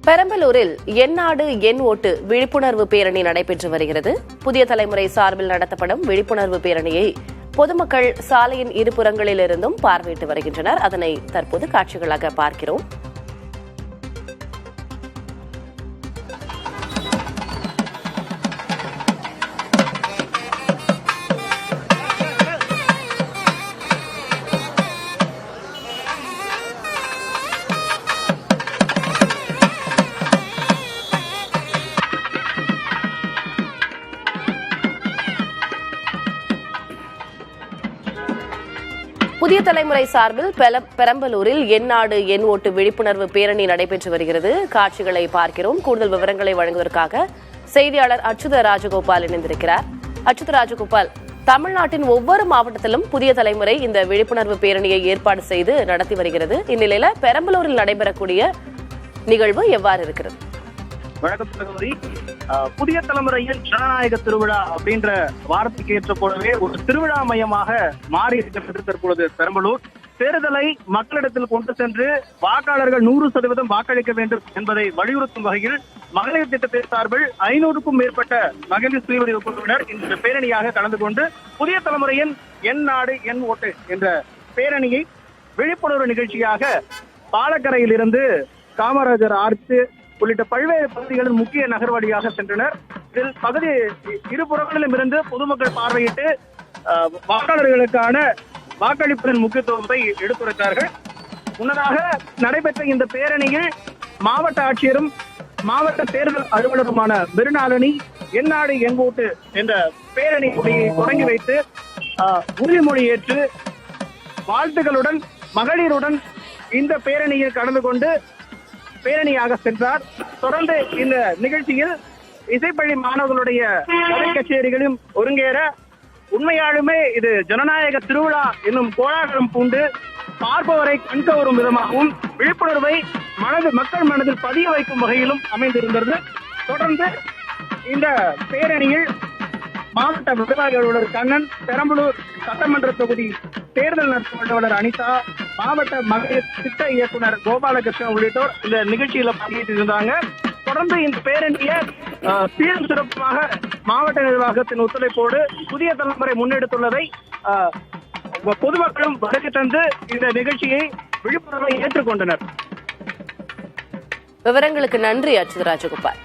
பெரம்பலூரில் என் நாடு என் ஓட்டு விழிப்புணர்வு பேரணி நடைபெற்று வருகிறது. புதிய தலைமுறை சார்பில் நடத்தப்படும் விழிப்புணர்வு பேரணியை பொதுமக்கள் சாலையின் இருபுறங்களிலிருந்தும் பார்வையிட்டு வருகின்றனர். அதனை தற்போது காட்சிகளாக பார்க்கிறோம். புதிய தலைமுறை சார்பில் பெரம்பலூரில் என் நாடு என் ஓட்டு விழிப்புணர்வு பேரணி நடைபெற்று வருகிறது. காட்சிகளை பார்க்கிறோம். கூடுதல் விவரங்களை வழங்குவதற்காக செய்தியாளர் அச்சுத ராஜகோபால் இணைந்திருக்கிறார். அச்சுத ராஜகோபால், தமிழ்நாட்டின் ஒவ்வொரு மாவட்டத்திலும் புதிய தலைமுறை இந்த விழிப்புணர்வு பேரணியை ஏற்பாடு செய்து நடத்தி வருகிறது. இந்நிலையில பெரம்பலூரில் நடைபெறக்கூடிய நிகழ்வு எவ்வாறு இருக்கிறது? வணக்கம் சகோதரி. புதிய தலைமுறையில் ஜனநாயக திருவிழா அப்படின்ற வார்த்தைக்கு ஏற்ற போலவே ஒரு திருவிழா மையமாக மாறி இருக்கிறது தற்பொழுது பெரம்பலூர். தேர்தலை மக்களிடத்தில் கொண்டு சென்று வாக்காளர்கள் 100% வாக்களிக்க வேண்டும் என்பதை வலியுறுத்தும் வகையில் மகளிர் திட்டத்தின் சார்பில் 500க்கும் மேற்பட்ட மகளிர் சுயஉதவி குழுவினர் இந்த பேரணியாக கலந்து கொண்டு புதிய தலைமுறையின் என் நாடு என் ஓட்டு என்ற பேரணியை விழிப்புணர்வு நிகழ்ச்சியாக பாலக்கரையில் இருந்து காமராஜர் ஆர்ச்சு உள்ளிட்ட பல்வேறு பகுதிகளில் முக்கிய நகர்வழியாக சென்றனர். இதில் பகுதி இருபுறங்களிலும் இருந்து பொதுமக்கள் பார்வையிட்டு வாக்காளர்களுக்கான வாக்களிப்பதன் முக்கியத்துவத்தை எடுத்துரைத்தார்கள். முன்னதாக நடைபெற்ற இந்த பேரணியில் மாவட்ட ஆட்சியரும் மாவட்ட தேர்தல் அலுவலருமான மிருநாளினி என் நாடு என் ஓட்டு என்ற பேரணி தொடங்கி வைத்து உறுதிமொழி ஏற்று வாழ்த்துக்களுடன் மகளிருடன் இந்த பேரணியில் கலந்து கொண்டு பேரணியாக சென்றார். தொடர்ந்து இந்த நிகழ்ச்சியில் இசைப்பள்ளி மாணவர்களுடைய கலை கச்சேரிகளும் ஒருங்கேற உண்மையாலுமே இது ஜனநாயக திருவிழா என்னும் கோலாகலம் பூண்டு பார்ப்பவரை கண்கவரும் விதமாகவும் விழிப்புணர்வை மக்கள் மனதில் பதிய வைக்கும் வகையிலும் அமைந்திருந்தது. தொடர்ந்து இந்த பேரணியில் மாவட்ட நிர்வாக அலுவலர் கண்ணன், பெரம்பலூர் சட்டமன்ற தொகுதி தேர்தல் நடத்தும் அலுவலர் அனிதா, மாவட்ட மகளிர் திட்ட இயக்குனர் கோபாலகிருஷ்ணன் உள்ளிட்டோர் இந்த நிகழ்ச்சியில பங்கேற்றிருந்தாங்க. தொடர்ந்து இந்த பேரணியை சீரும் சிறப்பாக மாவட்ட நிர்வாகத்தின் ஒத்துழைப்போடு புதிய தலைமுறை முன்னெடுத்துள்ளதை பொதுமக்களும் வருகை தந்து இந்த நிகழ்ச்சியை விழிப்புணர்வை ஏற்றுக்கொண்டனர். விவரங்களுக்கு நன்றி அச்சுத ராஜகோபால்.